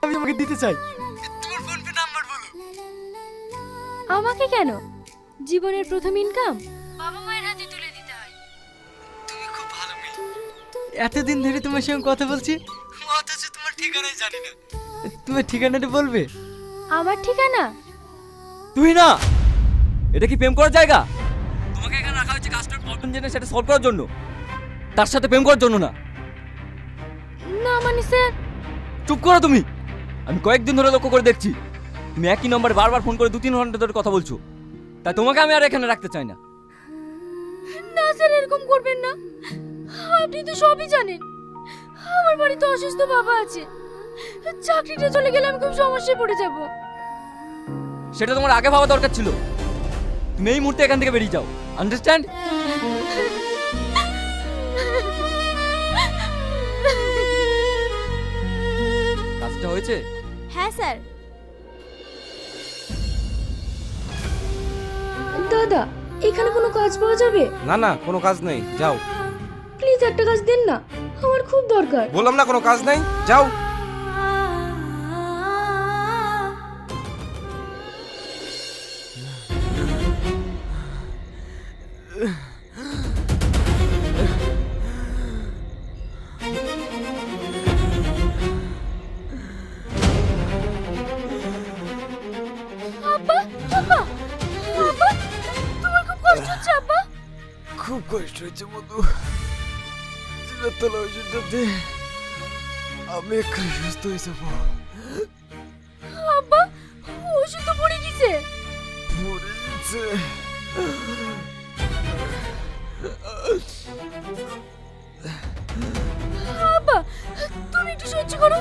আমি তোমাকে দিতে চাই। তোমার ফোন পে নাম্বার বলো। আমাকে কেন? জীবনের প্রথম ইনকাম বাবা মায়ের হাতে তুলে দিতে হয়। তুমি খুব ভালো মেয়ে। এতদিন ধরে তোমার সঙ্গে কথা বলছি, অথচ তোমার ঠিকানাই জানি না। তোমার ঠিকানাটা বলবে? আমার ঠিকানা? তুই না, এটা কি প্রেম করার জায়গা? তোমাকে এখানে রাখা হয়েছে কাস্টমার প্রবলেম জেনে সেটা সলভ করার জন্য, তার সাথে প্রেম করার জন্য না। না মানে স্যার। চুপ করো তুমি। আমি কয়েকদিন ধরে লক্ষ্য করে দেখছি তুমি একই নম্বরে বারবার ফোন করে 2-3 ঘন্টা ধরে কথা বলছো, তাই তোমাকে আমি আর এখানে রাখতে চাই না। না স্যার, এরকম করবেন না। আপনি তো সবই জানেন। আমার বাড়িতে অসুস্থ বাবা আছে, চাকরিটা চলে গেলে আমি খুব সমস্যায় পড়ে যাব। সেটা তোমার আগে ভাবা দরকার ছিল। তুমি এই মুহূর্তে এখান থেকে বেরিয়ে যাও, আন্ডারস্ট্যান্ড? কাজটা হয়েছে? হ্যাঁ স্যার। দাদা, এখানে কোনো কাজ পাওয়া যাবে? না না, কোনো কাজ নেই, যাও। প্লিজ একটা কাজ দেন না, আমার খুব দরকার। বললাম না কোনো কাজ নেই, যাও। আব্বা, আব্বা, আব্বা, তোমার খুব কষ্ট হচ্ছে আব্বা? খুব কষ্ট হচ্ছে মধু। ওষুধটাতে আমি এক্ষুনি সুস্থ হয়ে যাবো। আব্বা, ওষুধ তো পড়ে গেছে। মরে গেছে। আব্বা, তুমি একটু সহ্য করো,